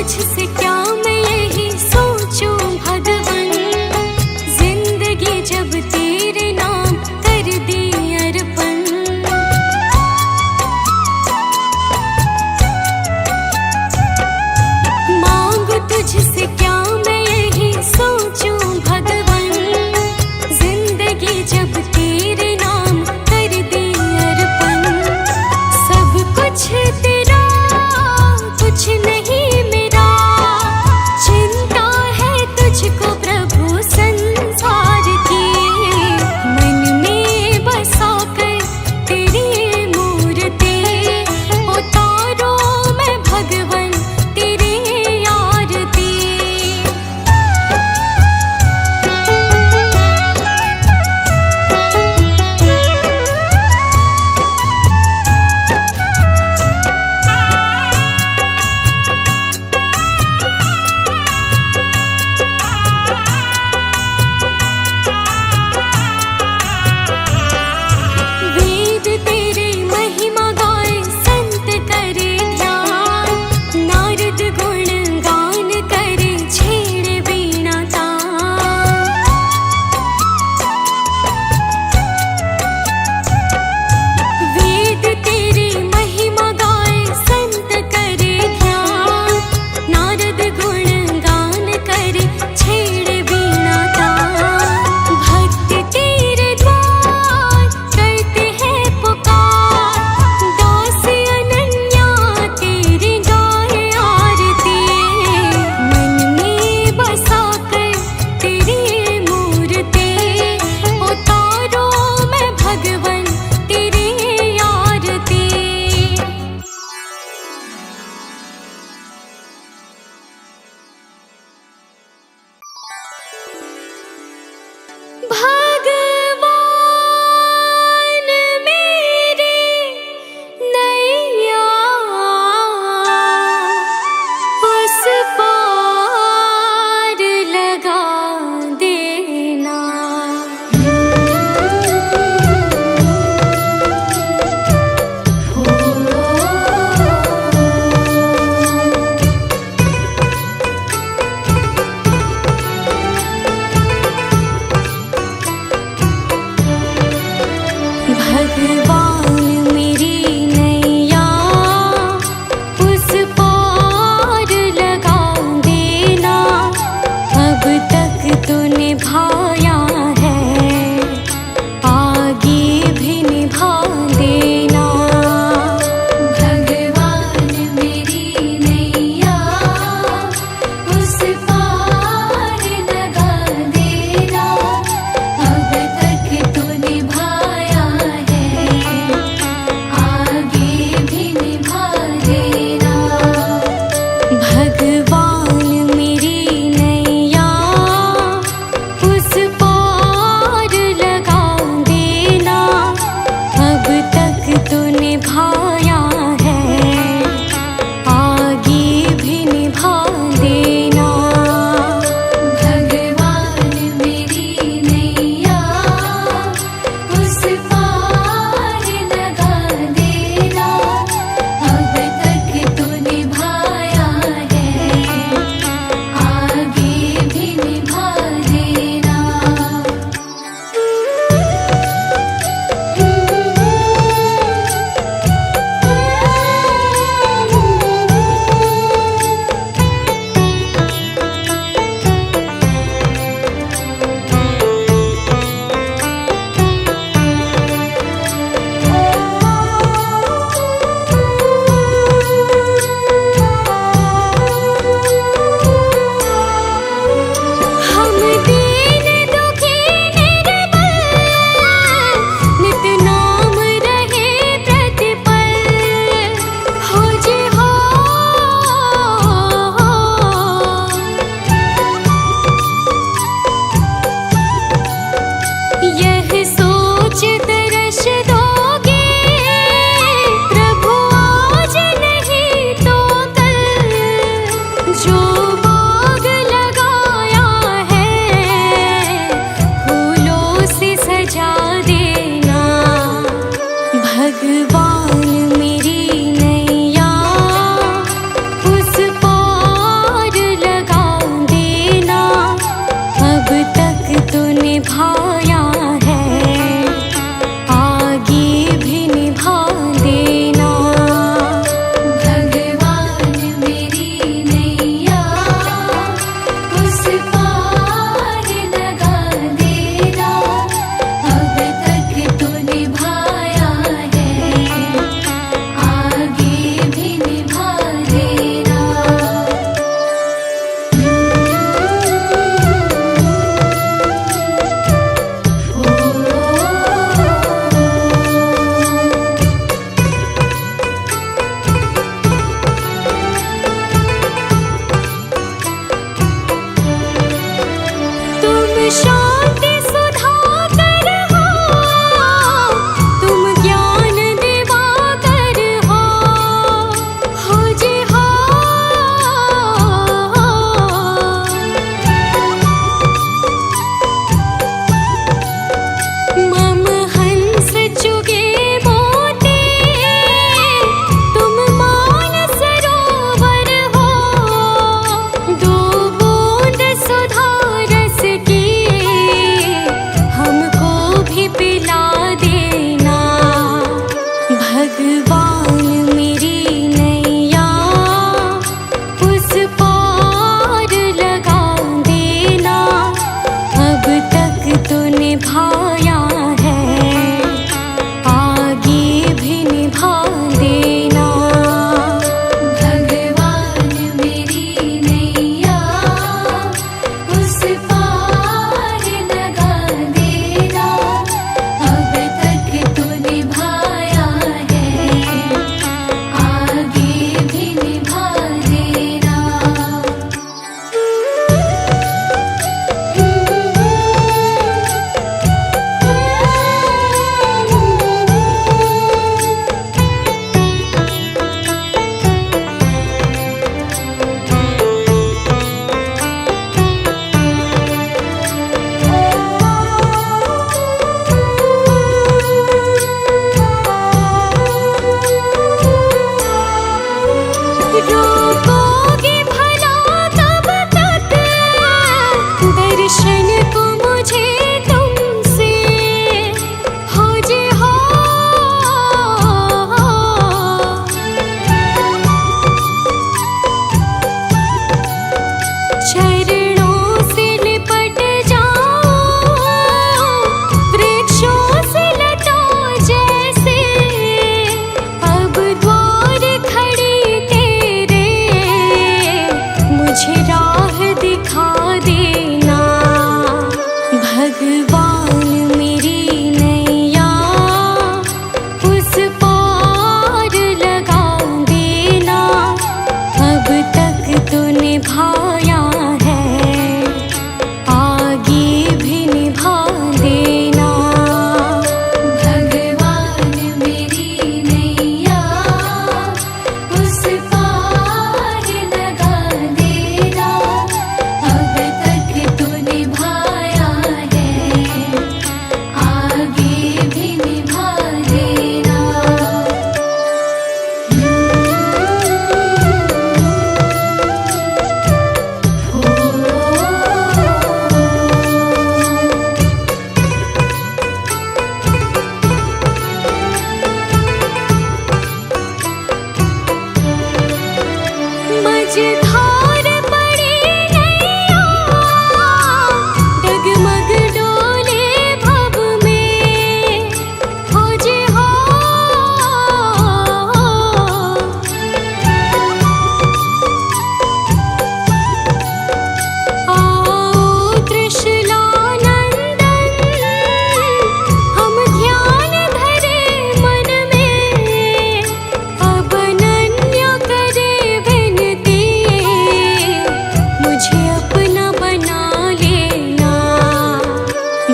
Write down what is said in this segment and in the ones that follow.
तुझसे क्या मैं यही सोचूं भगवन, जिंदगी जब तेरे नाम कर दी अर्पण। मांगू तुझसे क्या मैं यही सोचूं भगवन, जिंदगी जब तेरे नाम कर दी अर्पण। सब कुछ तेरा कुछ नहीं मेरा, चिंता है तुझको प्रभु संसार की। मन में बसा कर तेरी मूर्ति, उतारो मैं भगवन तेरी आरती। वेद तेरी महिमा गाए संत करे ध्यान, नारद गुण गान करे छेड़े वीणा तान। वेद तेरी महिमा गाए संत करे ध्यान, नारद गुण गान करे छेड़े वीणा तान। भक्त तेरे द्वार करते हैं पुकार, दास अनन्या तेरी गाए आरती। मन में बसा कर तेरी मूर्ति, उतारो मैं भगवन तेरी आरती। भगवान मेरी नैया उस पार लगा देना। भगवान मेरी नैया उस पार लगा देना। अब तक तो निभाया है, आगे भी निभा देना। भगवान मेरी नैया उस पार लगा देना। अब तक तो निभाया है, आगे भी निभा देना। भगवान मेरी नैया उस पार लगा देना। अब तक तो निभाया है, आगे भी निभा देना। भगवान मेरी नैया उस पार लगा देना। अब तक तो निभाया है, मुझे राह दिखा देना भगवान मेरी नैया उस पार लगा देना। अब तक तो निभाया है आगे भी निभा देना। भगवान मेरी नैया उस पार लगा देना। अब तक तो निभाया है आगे भी निभा देना। मझधार पड़ी नैया डगमग डोले भव में खोजे हो। आओ त्रिशूलानंदन हम ध्यान धरे मन में। अब अनन्य करे विनती मुझे अपना बना लेना।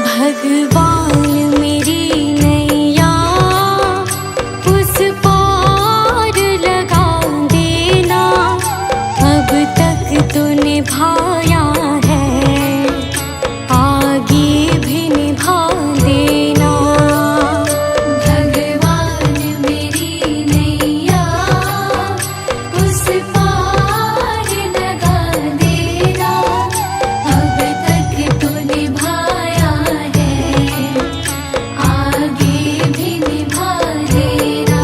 भगवान मेरी नैया उस पार लगा देना। अब तक तो निभाया है आगे भी निभा देना। भगवान मेरी नैया उस पार लगा देना। अब तक तो निभाया है आगे भी निभा देना।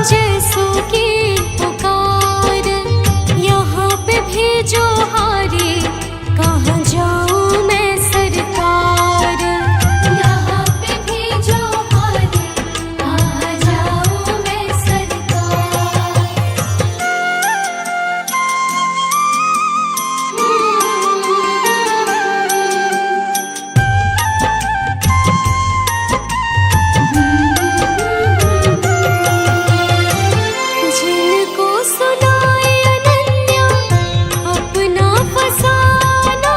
जैसों की पुकार, यहाँ पे भेजो हारे, कहाँ जाऊँ मैं सरकार। यहाँ पे भेजो हारे, कहाँ जाऊँ मैं सरकार। जिनको सुनाए अनन्या अपना फसाना,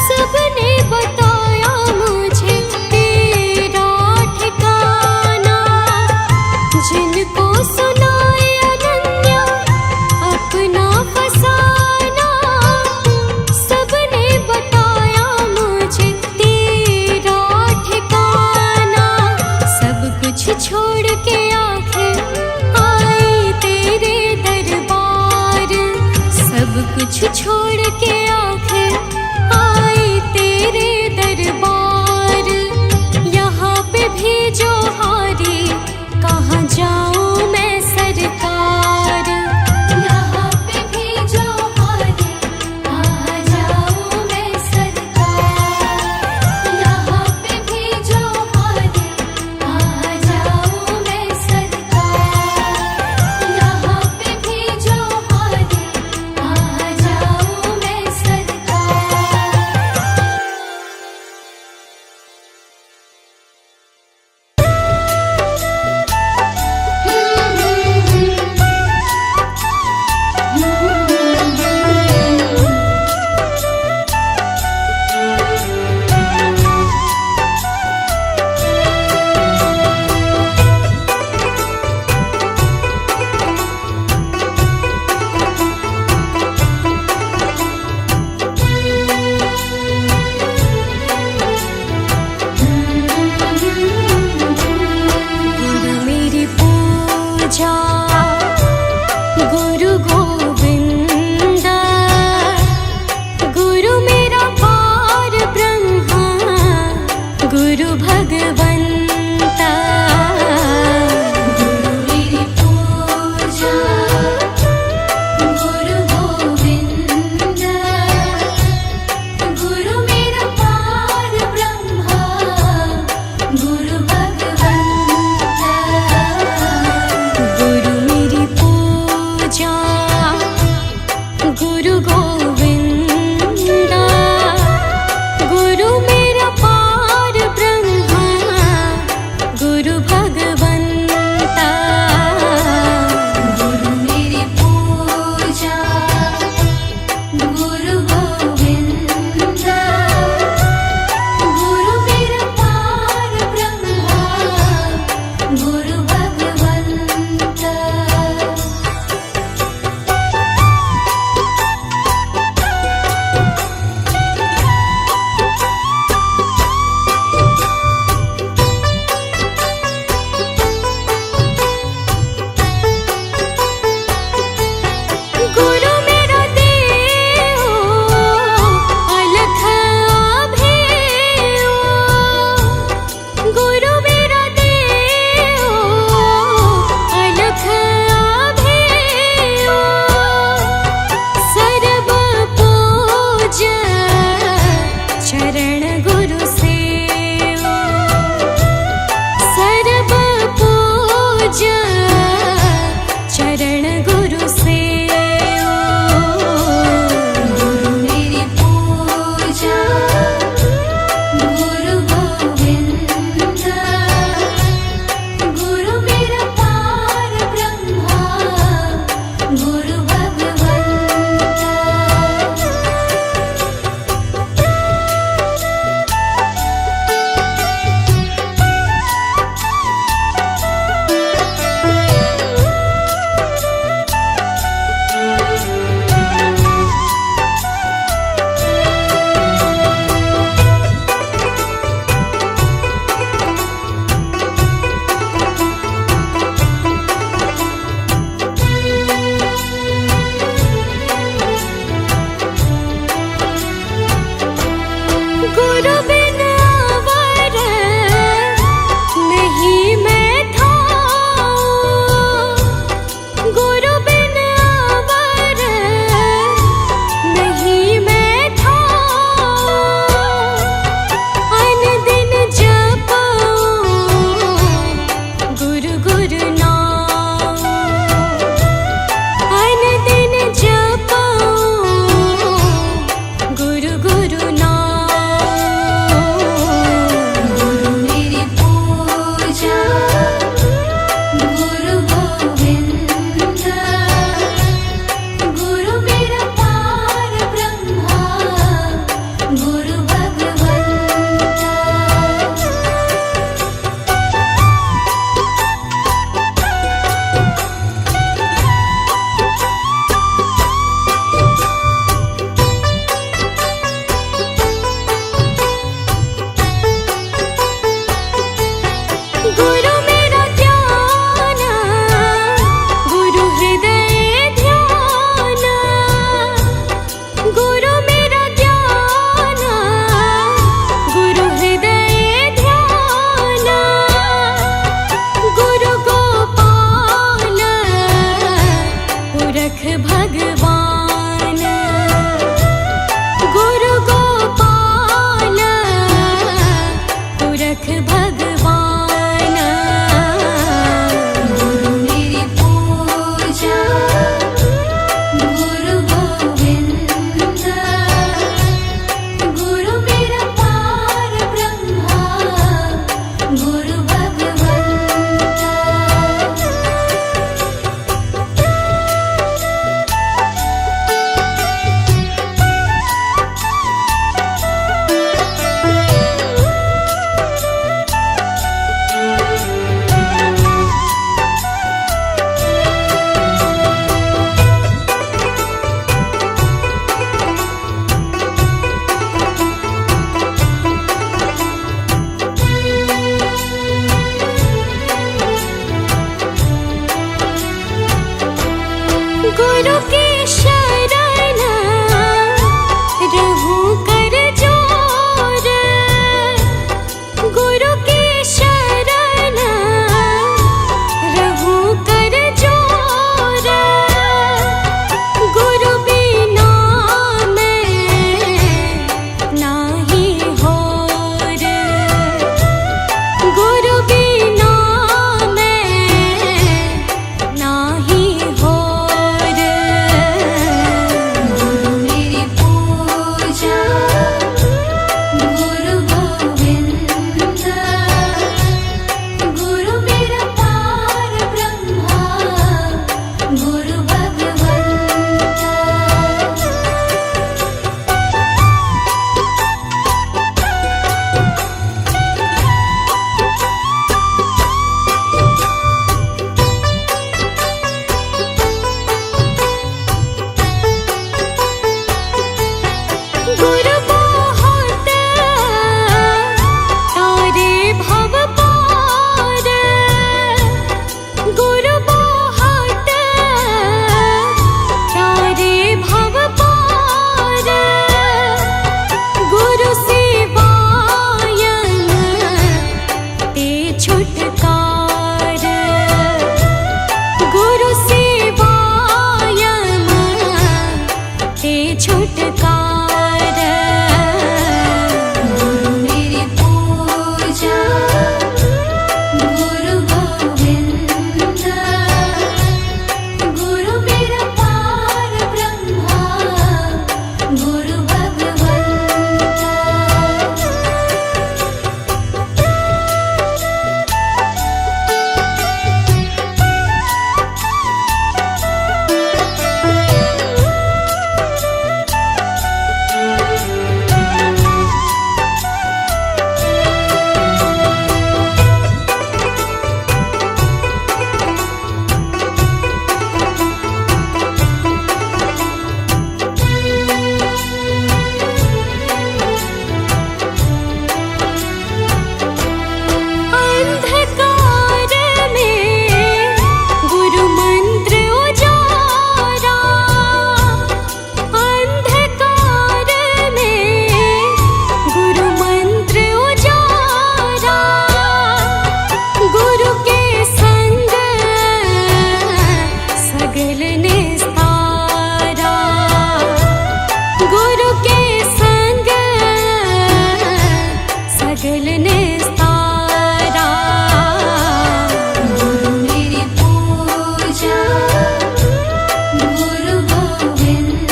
सबने बताया मुझे तेरा ठिकाना। जिनको सुनाए अनन्या अपना फसाना, सबने बताया मुझे तेरा ठिकाना। सब कुछ छोड़ के आखिर आई तेरे दरबार, सब कुछ छोड़ के आखिर आई तेरे दरबार। यहाँ पे भेजो हारे, कहाँ जाऊँ मैं सरकार। यहाँ पे भेजो हारे, कहाँ जाऊँ मैं सरकार। यहाँ पे भेजो हारे, कहाँ जाऊँ मैं सरकार। यहाँ पे भेजो हारे, कहाँ जाऊँ मैं सरकार। गुरु मेरी पूजा, गुरु गोविंद, गुरु मेरा पार ब्रह्मा, गुरु भगवंता। गुरु मेरी पूजा, गुरु गोविंद, गुरु मेरा पार ब्रह्मा, गुरु भगवंता। गुरु भगवान गुरु गोपाल पुरख भगवान गुरु मेरी पूजा गुरु गोविंद गुरु मेरा पार ब्रह्मा गुरु भगवंता गुरु की शरण रहूं कर जोर गुरु की शरण रहूं कर जोर गुरु बिना मैं नाही होर गुरु बिना मैं नाही होर गुरु मेरी पूजा गुरु गोविंद गुरु मेरा पार ब्रह्मा गुरु भगवंता गुरु बहुत तारे भव पार गुरु बहुत तारे भव पार गुरु सेवायन ते छुटकार गुरु सेवायन ते छुटकार गुरु मेरी पूजा गुरु गोविंद गुरु मेरा पार ब्रह्मा गुरु भगवंता अंधकार में गुरु मंत्र उजारा अंधकार में गुरु मंत्र उजारा गुरु के संग सगल निस्तारा गुरु के संग सगल निस्तारा गुरु मेरी पूजा गुरु गोविंद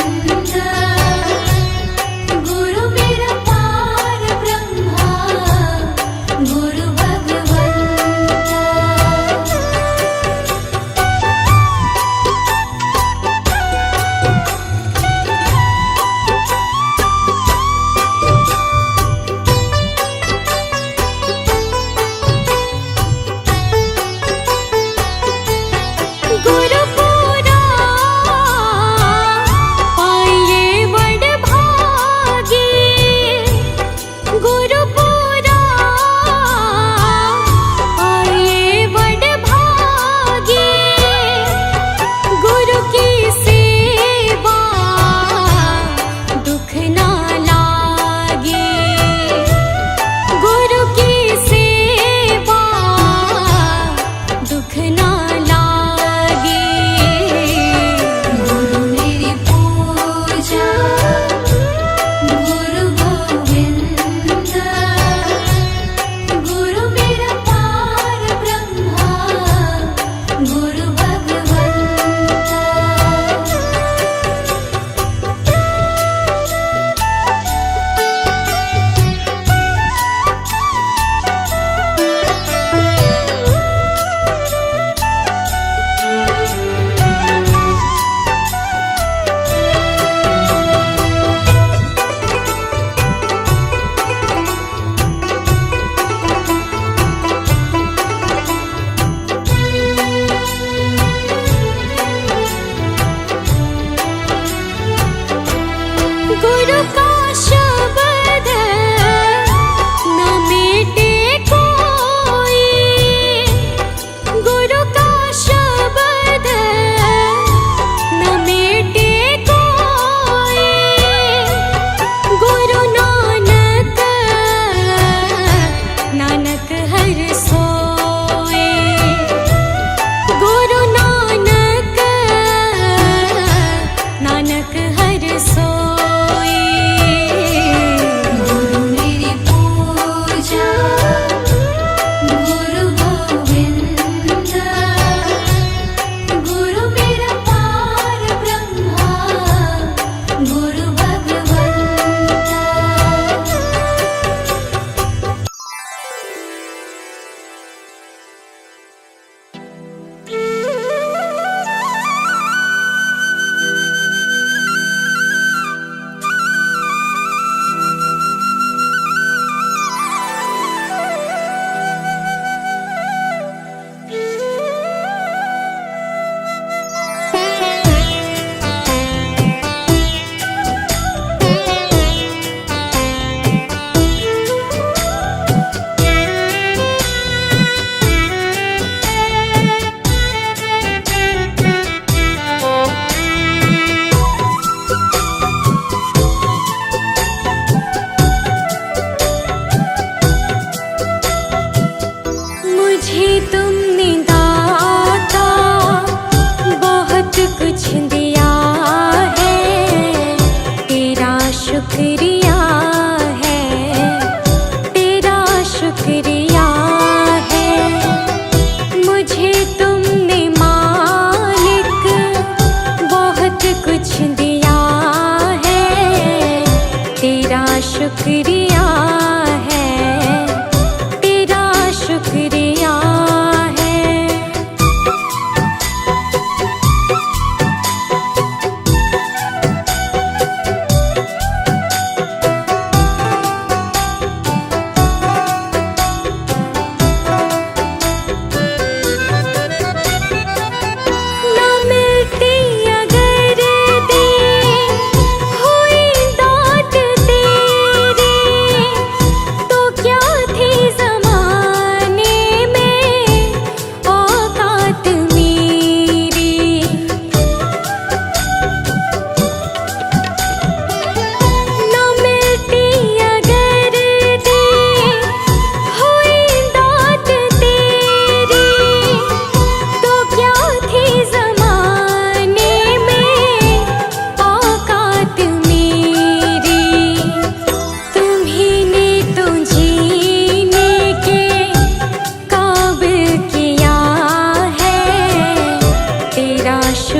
गुरु मेरा पार ब्रह्मा गुरु भगवंता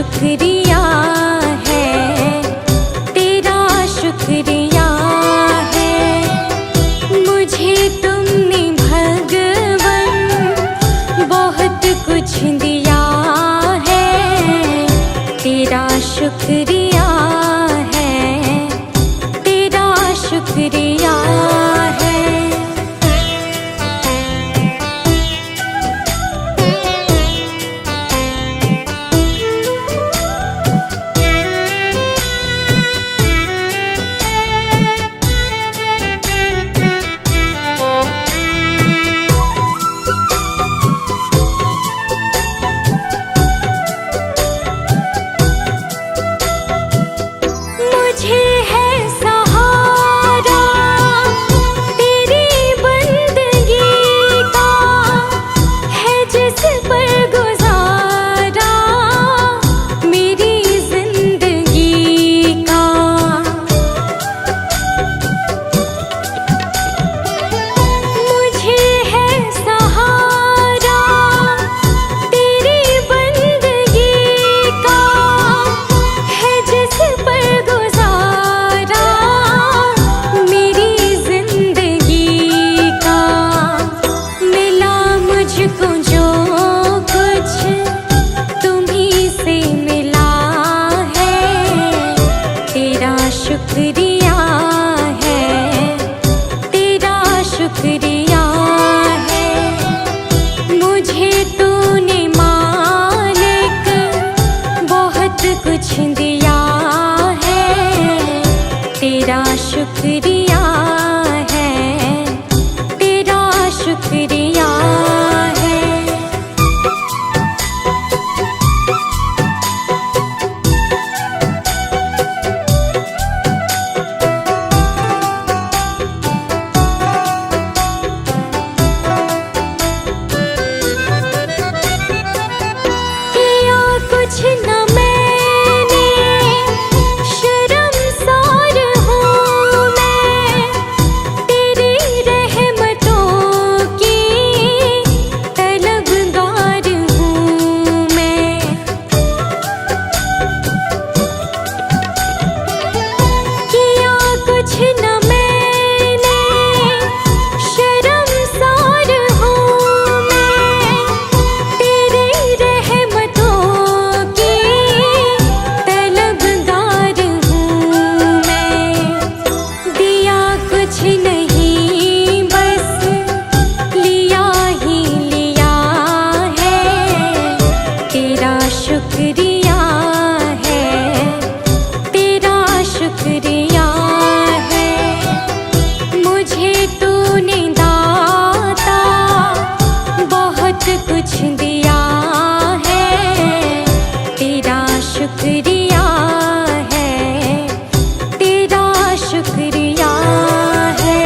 शुक्रिया है, तेरा शुक्रिया है। मुझे तुमने भगवन बहुत कुछ दिया है, तेरा शुक्रिया है, तेरा शुक्रिया है। मुझे है सहारा तेरी बंदगी का, है जिस पर गुजारा मेरी जिंदगी का। मुझे है सहारा तेरी बंदगी का, है जिस पर गुजारा मेरी जिंदगी का। मिला मुझको जो कुछ तुम्ही से मिला है, तेरा शुक्रिया है, तेरा शुक्रिया है। मुझे तूने मालिक बहुत कुछ दिया है, तेरा शुक्रिया है, तेरा शुक्रिया है। किया कुछ न मैंने, शर्मसार हूँ मैं, तेरी रहमतों की तलबगार हूँ मैं। किया कुछ न मैंने, शर्मसार हूँ मैं, तेरी रहमतों की तलबगार हूँ मैं। दिया कुछ नहीं बस लिया ही लिया है, तेरा शुक्रिया है, तेरा शुक्रिया है। मुझे तूने दाता बहुत कुछ दिया है, तेरा शुक्रिया है, तेरा शुक्रिया है।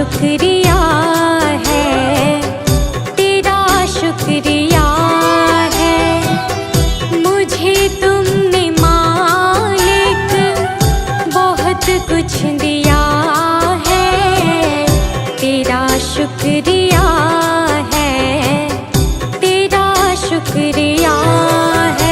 शुक्रिया है, तेरा शुक्रिया है। मुझे तुमने मालिक बहुत कुछ दिया है, तेरा शुक्रिया है, तेरा शुक्रिया है।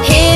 हे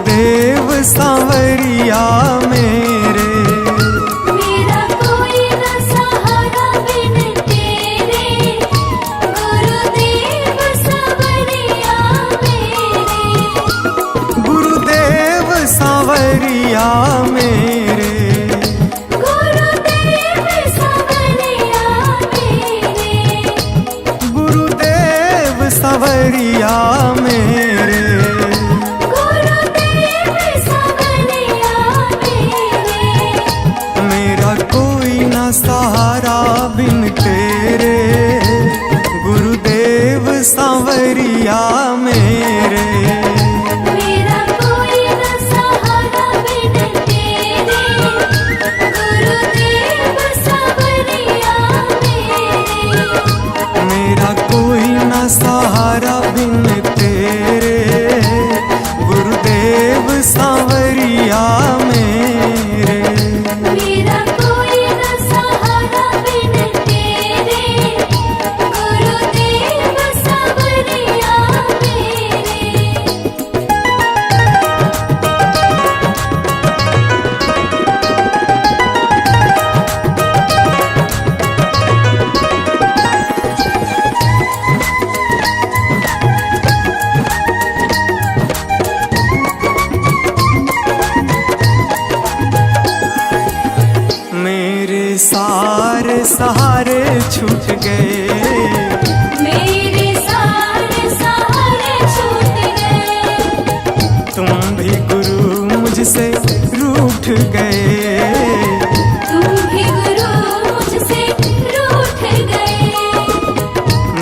गुरुदेव सांवरिया मेरे। मेरा कोई न सहारा बिन तेरे, गुरुदेव सांवरिया मेरे। गुरुदेव सांवरिया मेरे। गुरुदेव सांवरिया मेरे। गुरुदेव सांवरिया मेरे। गुरुदेव सांवरिया मेरे। मेरा कोई ना सहारा बिन तेरे, गुरुदेव सांवरिया मेरे। मेरा कोई न सहारा बिन तेरे, गुरुदेव सांवरिया मेरे। मेरा कोई ना सहारा बिन तेरे, गुरुदेव सांवरिया मेरे। मेरा कोई न सहारा बिन तेरे, गुरुदेव सांवरिया मेरे। मेरे सारे सहारे छूट गए, मेरे सारे सहारे छूट गए। तुम भी गुरु मुझसे रूठ गए। तुम भी गुरु मुझसे रूठ गए।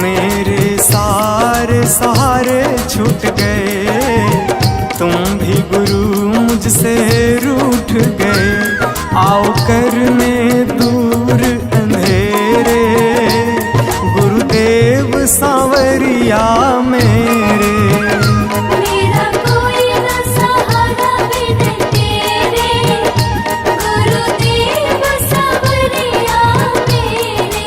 मेरे सारे सहारे छूट गए, तुम भी गुरु मुझसे रूठ गए। आओ करने दूर अंधेरे, गुरुदेव सांवरिया मेरे। मेरा कोई न सहारा बिन तेरे, गुरुदेव सांवरिया मेरे।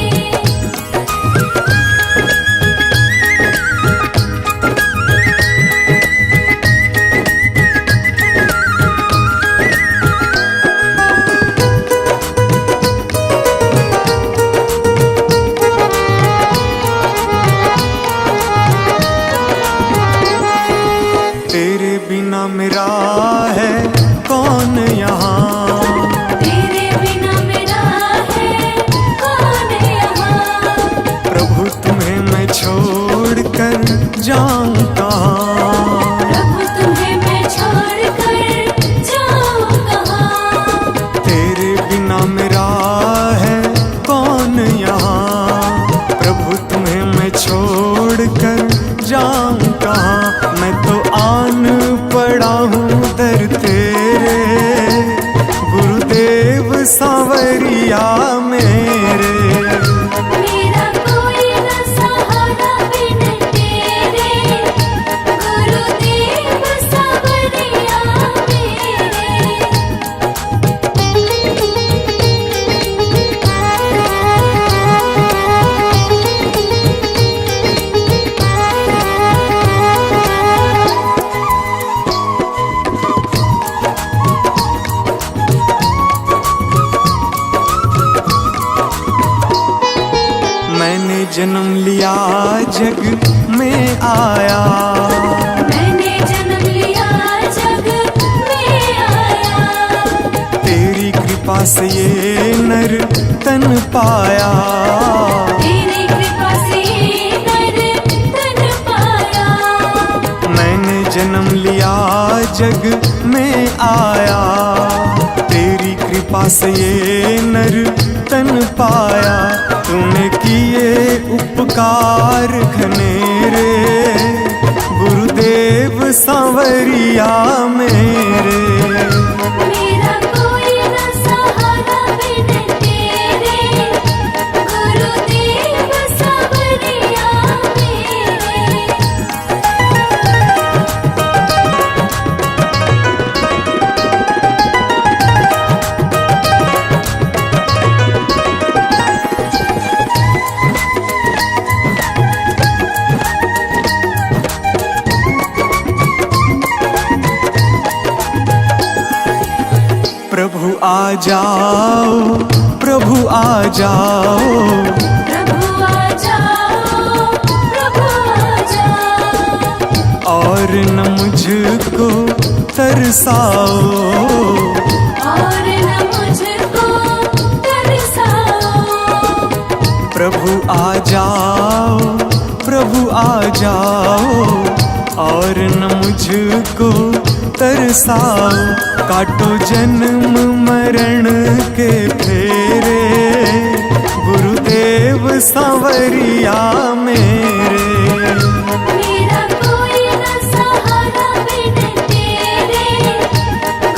तेरे बिना मेरा है कौन यहाँ, तेरे बिना मेरा है कौन यहाँ। प्रभु तुम्हें मैं छोड़ कर जाऊं कहाँ। प्रभु तुम्हें मैं छोड़ कर जाऊं कहाँ। तेरे बिना मेरा है कौन यहाँ, प्रभु तुम्हें मैं छोड़ कर जाऊं कहाँ। मैं तो आन पड़ा हूँ दर तेरे, गुरुदेव सांवरिया मेरे। मेरा कोई न सहारा बिन तेरे, गुरुदेव सांवरिया मैंने जन्म लिया जग में आया, मैंने जन्म लिया जग में आया। तेरी कृपा से ये नर तन पाया। तेरी कृपा से नर तन पाया। मैंने जन्म लिया जग में आया, तेरी कृपा से ये नर तन पाया। तूने किए उपकार घनेरे, गुरुदेव सांवरिया मेरे। मेरा कोई न सहारा बिन तेरे, गुरुदेव सांवरिया मेरे। आ जाओ, प्रभु आ जाओ, प्रभु आ जाओ, प्रभु आ जाओ। और न मुझको तरसाओ, और न मुझको तरसाओ। प्रभु आ जाओ, प्रभु आ जाओ, और न मुझको तरसाओ। काटो जन्म मरण के फेरे, गुरुदेव सांवरिया मेरे। मेरा कोई न सहारा बिन तेरे,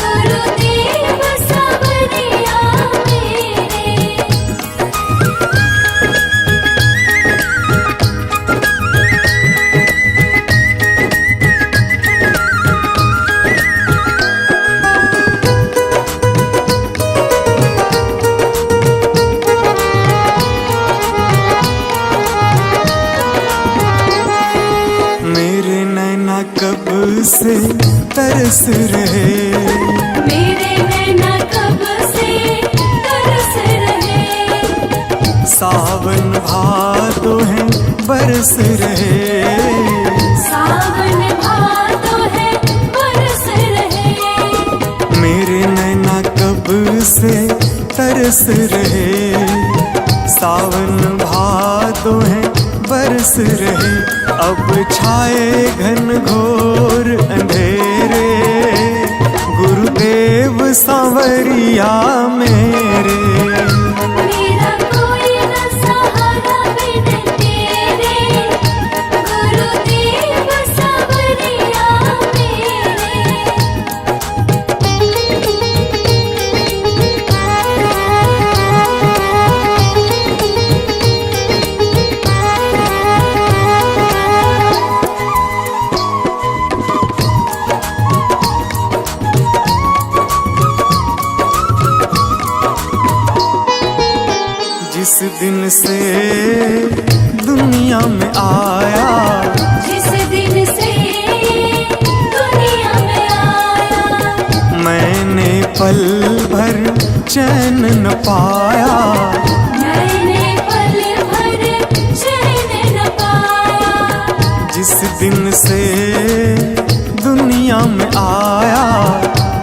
गुरुदेव सांवरिया मेरे। मेरे नैना कब से तरस रहे, मेरे नैना कब से तरस रहे। सावन भादो है बरस रहे, सावन भादो है बरस रहे। मेरे नैना कब से तरस रहे। सावन भादो है बरस रहे। अब छाए घन घोर अंधेरे, गुरुदेव सांवरिया मेरे। मेरा कोई न सहारा बिन तेरे, गुरुदेव सांवरिया जिस दिन से दुनिया में आया, जिस दिन से दुनिया में आया। मैंने पल भर चैन न पाया। मैंने पल भर चैन न पाया। जिस दिन से दुनिया में आया,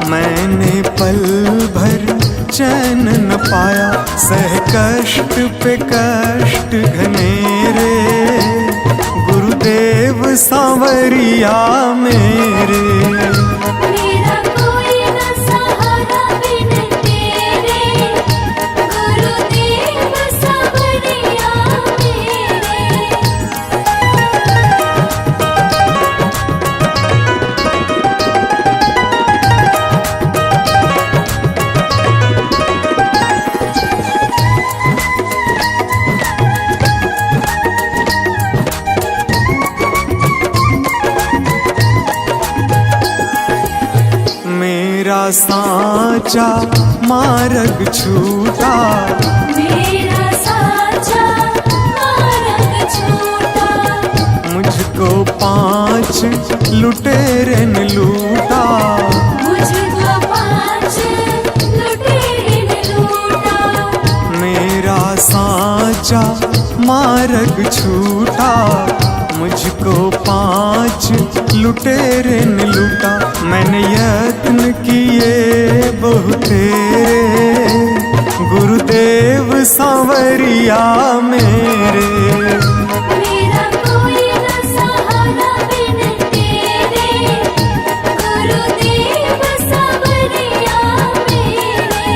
मैंने पल भर चैन न पाया। सह कष्ट पे कष्ट घनेरे, गुरुदेव सांवरिया मेरे। मेरा कोई न सहारा बिन तेरे, गुरुदेव सांवरिया मेरे। मेरा साचा मार्ग छूटा, मेरा साचा मार्ग छूटा। मुझको 5 लुटेरे ने लूटा। मुझको 5 लुटेरे ने लूटा। मेरा साचा मार्ग छूटा, मुझको 5 लुटेरे ने लूटा। मैंने यत्न किए बहुतेरे, गुरुदेव सांवरिया मेरे। मेरा कोई न सहारा बिन तेरे, गुरुदेव सांवरिया मेरे।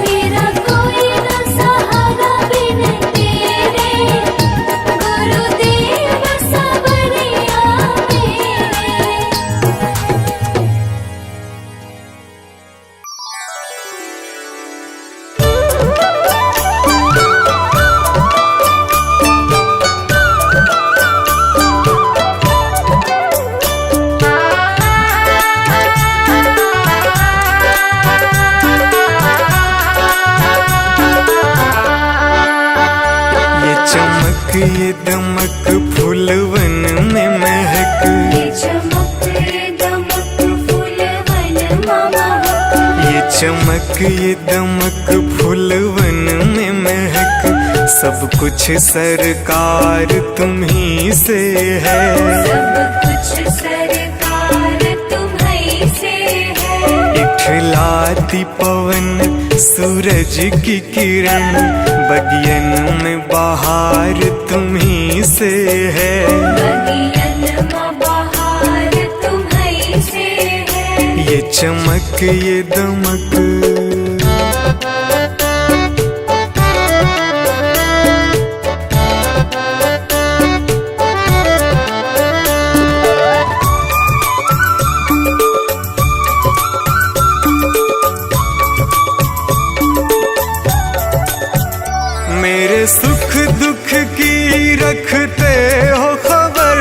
मेरा कोई न सहारा बिन तेरे, गुरुदेव सांवरिया मेरे। ये दमक फूलवन में महक, ये चमक दमक फूलवन में महक। ये चमक ये दमक फूलवन में महक, सब कुछ सरकार तुम्ही से है। सब कुछ सरकार तुम्हीं से है। इठलाती पवन सूरज की किरण, बगियन में बहार तुम्ही से है। बगियन में बहार तुम्हीं से है। ये चमक ये दमक मेरे सुख दुख की रखते हो खबर,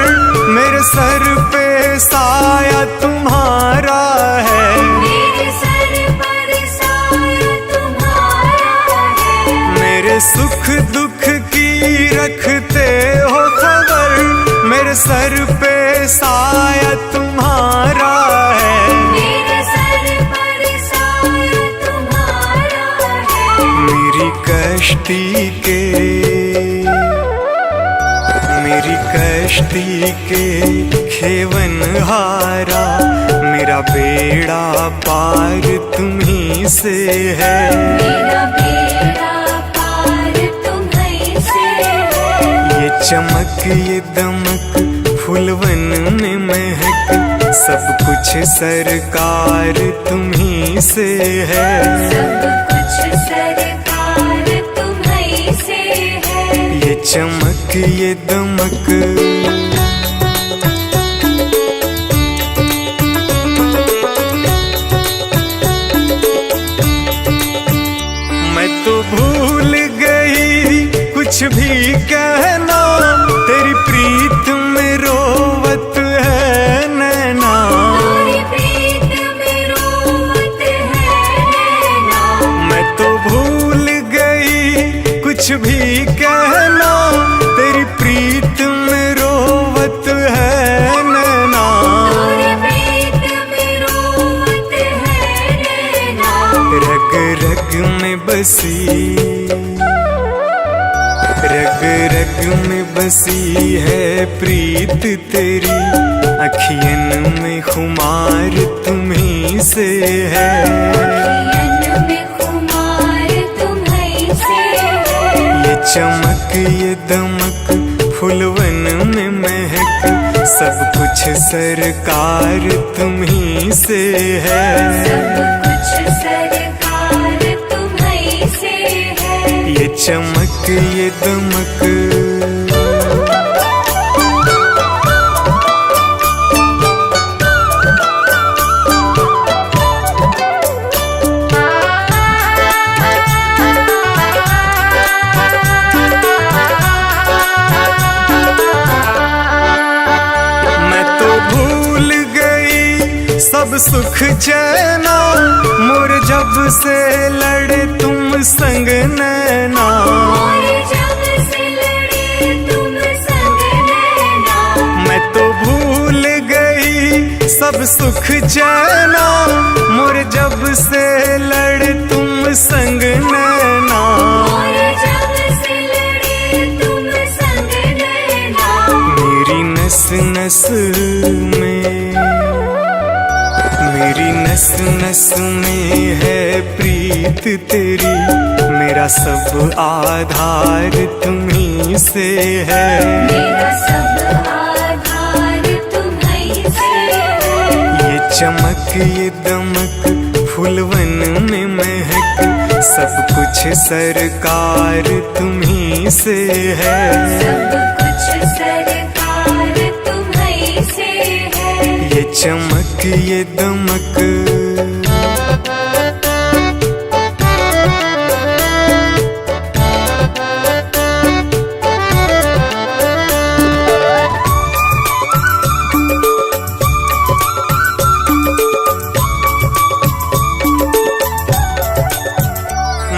मेरे सर पे साया तुम्हारा है। मेरे सर पर साया तुम्हारा है। मेरे सुख दुख की रखते हो खबर, मेरे सर पे साया तुम्हारा है। मेरे सर पर साया तुम्हारा है। मेरी कश्ती के खेवन हारा, मेरा बेड़ा पार तुम्ही से है। मेरा बेड़ा पार तुम्हीं से है। ये चमक ये दमक फूलवन में महक, सब कुछ सरकार तुम्ही से है। सब कुछ सरकार तुम्हीं से है। ये चमक ये दमक मैं तो भूल गई कुछ भी कहना, तेरी प्रीत में रोवत है नैना। तेरी प्रीत में रोवत है नैना। मैं तो भूल गई कुछ भी कहना, तेरी प्रीत में रोवत है नैना। तेरी प्रीत में रोवत है नैना। रग रग में बसी, रग रग में बसी है प्रीत तेरी, अखियन में खुमार तुम्ही से है। अखियन में खुमार तुम्हीं से है। ये चमक ये दमक फूलवन में महक, सब कुछ सरकार तुम्ही से है। सब कुछ सरकार तुम्हीं से है। ये चमक ये दमक मैं तो भूल गई सब सुख चैना, मोर जब से लड़े तुम संग नैना। और जब से लड़े तुम संग नैना। मैं तो भूल गई सब सुख चैना, मोर जब से लड़े तुम संग नैना। और जब से लड़े तुम संग नैना। मेरी नस नस में, मेरी नस नस में है प्रीत तेरी, मेरा सब आधार तुम्ही से है। मेरा सब आधार तुम्हीं से है। ये चमक ये दमक फूलवन में महक, सब कुछ सरकार तुम्ही से है। सब कुछ सरकार तुम्हीं से है। ये चमक ये दमक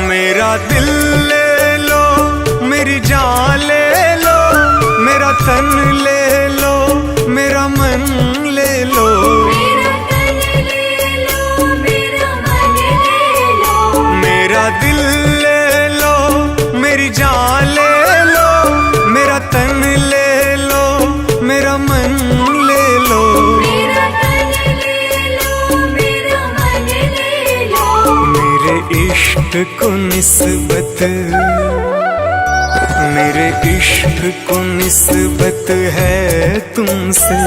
मेरा दिल ले लो, मेरी जान ले लो, मेरा तन ले लो, मेरा मन ले लो। मेरा तन ले लो, मेरा मन ले इश्क को निस्बत, मेरे इश्क को निस्बत है तुमसे,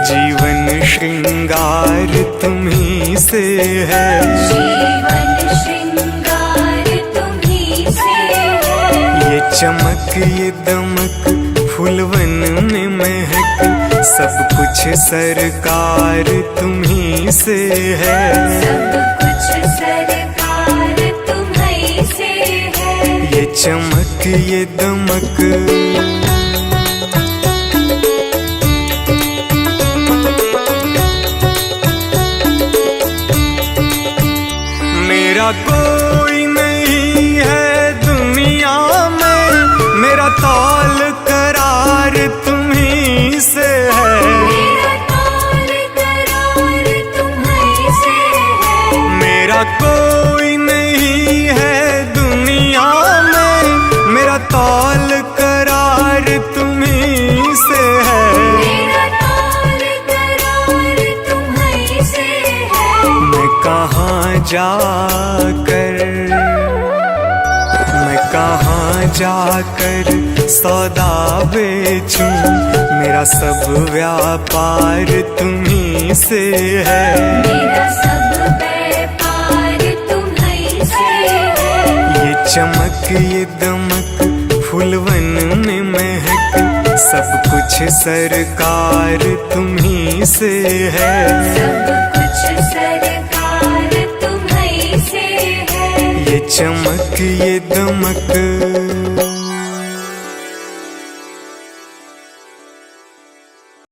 जीवन श्रृंगार तुम्ही से है। जीवन श्रृंगार तुम्ही से है। ये चमक ये दमक फूलवन में महक, सब कुछ सरकार तुम्ही से है। सब कुछ सरकार तुम्ही से है। ये चमक ये दमक मेरा कोई नहीं है दुनिया में, मेरा तौल करार तुम्ही से है। मेरा तौल करार तुम्ही से है। मेरा कोई नहीं है दुनिया में, मेरा तौल करार तुम्ही से है। मेरा तौल करार तुम्ही से है। मैं कहाँ जाकर सौदा बेचूं, मेरा सब व्यापार तुम्ही से है। मेरा सब व्यापार तुम्ही से है। ये चमक ये दमक फूलवन में महक, सब कुछ सरकार तुम्ही से है। सब कुछ सरकार तुम्ही से है। ये चमक ये दमक